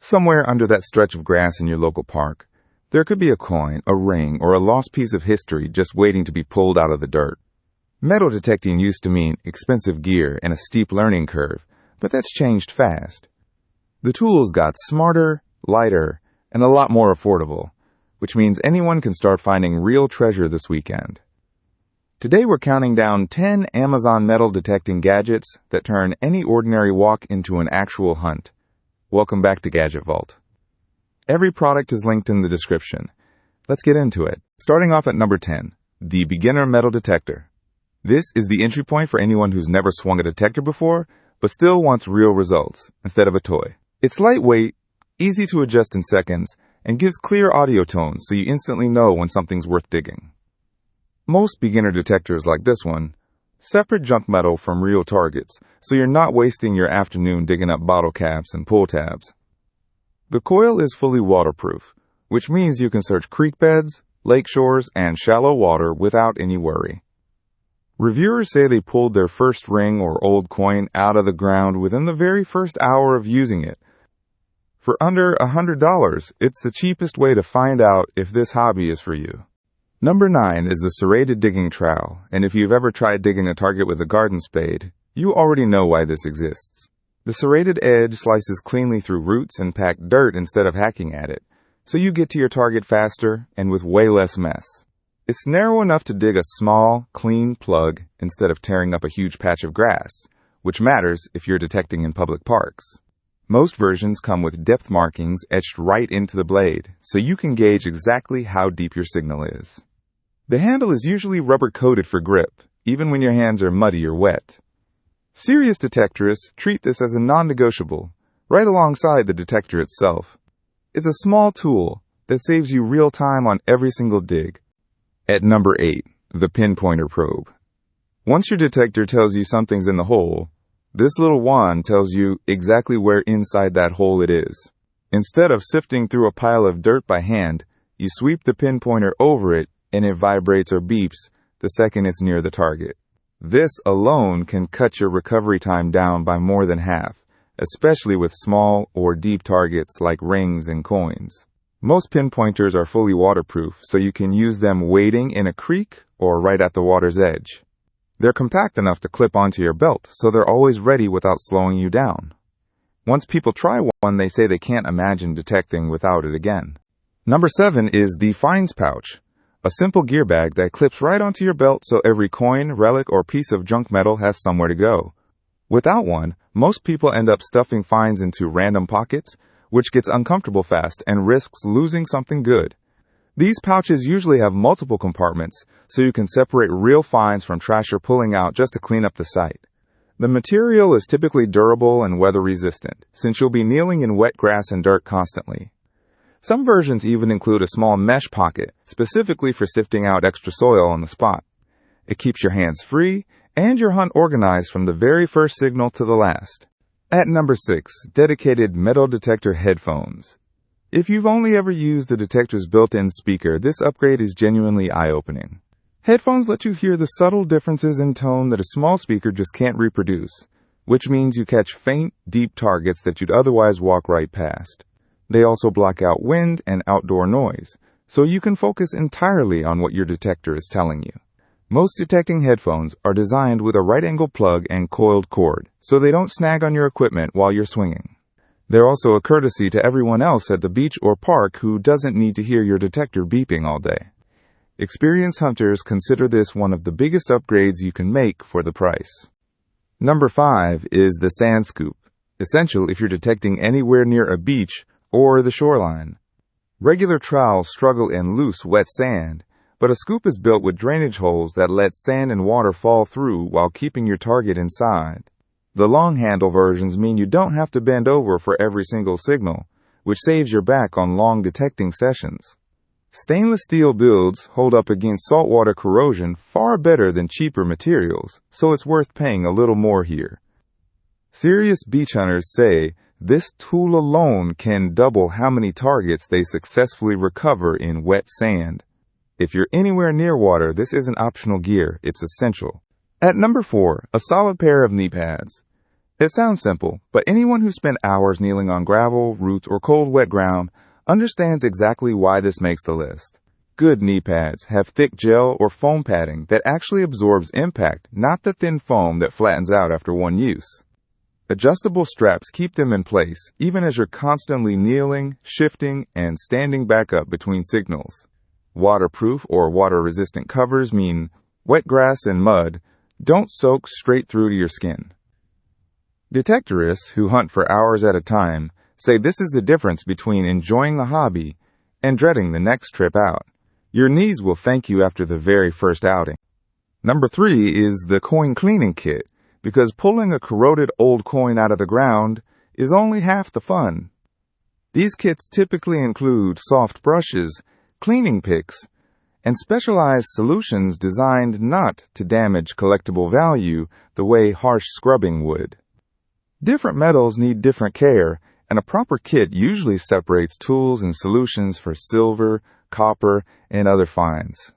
Somewhere under that stretch of grass in your local park, there could be a coin, a ring, or a lost piece of history just waiting to be pulled out of the dirt. Metal detecting used to mean expensive gear and a steep learning curve, but that's changed fast. The tools got smarter, lighter, and a lot more affordable, which means anyone can start finding real treasure this weekend. Today we're counting down 10 Amazon metal detecting gadgets that turn any ordinary walk into an actual hunt. Welcome back to Gadget Vault. Every product is linked in the description. Let's get into it. Starting off at number 10, the Beginner Metal Detector. This is the entry point for anyone who's never swung a detector before, but still wants real results instead of a toy. It's lightweight, easy to adjust in seconds, and gives clear audio tones so you instantly know when something's worth digging. Most beginner detectors like this one separate junk metal from real targets, so you're not wasting your afternoon digging up bottle caps and pull tabs. The coil is fully waterproof, which means you can search creek beds, lake shores, and shallow water without any worry. Reviewers say they pulled their first ring or old coin out of the ground within the very first hour of using it. For under $100, it's the cheapest way to find out if this hobby is for you. Number 9 is the serrated digging trowel, and if you've ever tried digging a target with a garden spade, you already know why this exists. The serrated edge slices cleanly through roots and packed dirt instead of hacking at it, so you get to your target faster and with way less mess. It's narrow enough to dig a small, clean plug instead of tearing up a huge patch of grass, which matters if you're detecting in public parks. Most versions come with depth markings etched right into the blade, so you can gauge exactly how deep your signal is. The handle is usually rubber-coated for grip, even when your hands are muddy or wet. Serious detectorists treat this as a non-negotiable, right alongside the detector itself. It's a small tool that saves you real time on every single dig. At number 8, the Pinpointer Probe. Once your detector tells you something's in the hole, this little wand tells you exactly where inside that hole it is. Instead of sifting through a pile of dirt by hand, you sweep the pinpointer over it and it vibrates or beeps the second it's near the target. This alone can cut your recovery time down by more than half, especially with small or deep targets like rings and coins. Most pinpointers are fully waterproof, so you can use them wading in a creek or right at the water's edge. They're compact enough to clip onto your belt, so they're always ready without slowing you down. Once people try one, they say they can't imagine detecting without it again. Number 7 is the Finds Pouch, a simple gear bag that clips right onto your belt so every coin, relic, or piece of junk metal has somewhere to go. Without one, most people end up stuffing finds into random pockets, which gets uncomfortable fast and risks losing something good. These pouches usually have multiple compartments, so you can separate real finds from trash you're pulling out just to clean up the site. The material is typically durable and weather-resistant, since you'll be kneeling in wet grass and dirt constantly. Some versions even include a small mesh pocket, specifically for sifting out extra soil on the spot. It keeps your hands free and your hunt organized from the very first signal to the last. At number 6, dedicated metal detector headphones. If you've only ever used the detector's built-in speaker, this upgrade is genuinely eye-opening. Headphones let you hear the subtle differences in tone that a small speaker just can't reproduce, which means you catch faint, deep targets that you'd otherwise walk right past. They also block out wind and outdoor noise, so you can focus entirely on what your detector is telling you. Most detecting headphones are designed with a right-angle plug and coiled cord, so they don't snag on your equipment while you're swinging. They're also a courtesy to everyone else at the beach or park who doesn't need to hear your detector beeping all day. Experienced hunters consider this one of the biggest upgrades you can make for the price. Number 5 is the Sand Scoop, essential if you're detecting anywhere near a beach or the shoreline. Regular trowels struggle in loose, wet sand, but a scoop is built with drainage holes that let sand and water fall through while keeping your target inside. The long handle versions mean you don't have to bend over for every single signal, which saves your back on long detecting sessions. Stainless steel builds hold up against saltwater corrosion far better than cheaper materials, so it's worth paying a little more here. Serious beach hunters say this tool alone can double how many targets they successfully recover in wet sand. If you're anywhere near water, this isn't optional gear, it's essential. At number 4, a solid pair of knee pads. It sounds simple, but anyone who spent hours kneeling on gravel, roots, or cold, wet ground understands exactly why this makes the list. Good knee pads have thick gel or foam padding that actually absorbs impact, not the thin foam that flattens out after one use. Adjustable straps keep them in place even as you're constantly kneeling, shifting, and standing back up between signals. Waterproof or water-resistant covers mean wet grass and mud don't soak straight through to your skin. Detectorists who hunt for hours at a time say this is the difference between enjoying the hobby and dreading the next trip out. Your knees will thank you after the very first outing. Number 3 is the coin cleaning kit, because pulling a corroded old coin out of the ground is only half the fun. These kits typically include soft brushes, cleaning picks, and specialized solutions designed not to damage collectible value the way harsh scrubbing would. Different metals need different care, and a proper kit usually separates tools and solutions for silver, copper, and other fines.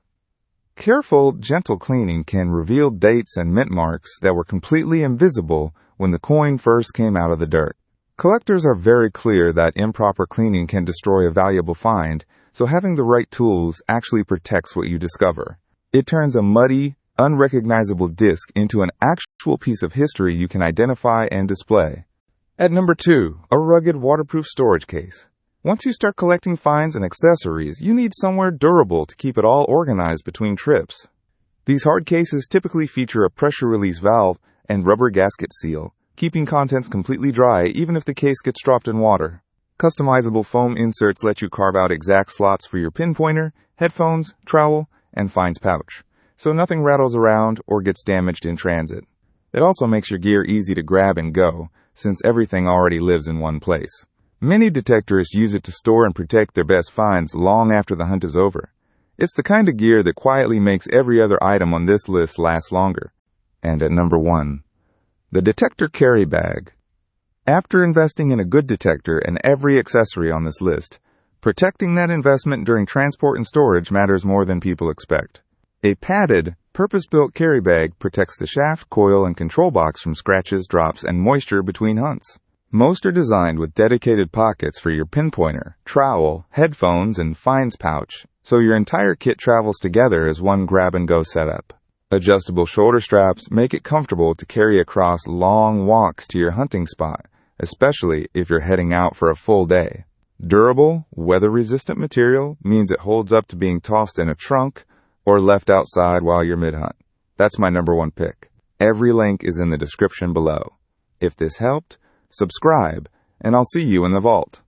Careful, gentle cleaning can reveal dates and mint marks that were completely invisible when the coin first came out of the dirt. Collectors are very clear that improper cleaning can destroy a valuable find, so having the right tools actually protects what you discover. It turns a muddy, unrecognizable disc into an actual piece of history you can identify and display. At number 2, a rugged waterproof storage case. Once you start collecting finds and accessories, you need somewhere durable to keep it all organized between trips. These hard cases typically feature a pressure release valve and rubber gasket seal, keeping contents completely dry even if the case gets dropped in water. Customizable foam inserts let you carve out exact slots for your pinpointer, headphones, trowel, and finds pouch, so nothing rattles around or gets damaged in transit. It also makes your gear easy to grab and go, since everything already lives in one place. Many detectorists use it to store and protect their best finds long after the hunt is over. It's the kind of gear that quietly makes every other item on this list last longer. And at number 1, the detector carry bag. After investing in a good detector and every accessory on this list, protecting that investment during transport and storage matters more than people expect. A padded, purpose-built carry bag protects the shaft, coil, and control box from scratches, drops, and moisture between hunts. Most are designed with dedicated pockets for your pinpointer, trowel, headphones, and finds pouch, so your entire kit travels together as one grab-and-go setup. Adjustable shoulder straps make it comfortable to carry across long walks to your hunting spot, especially if you're heading out for a full day. Durable, weather-resistant material means it holds up to being tossed in a trunk or left outside while you're mid-hunt. That's my number 1 pick. Every link is in the description below. If this helped, subscribe, and I'll see you in the vault.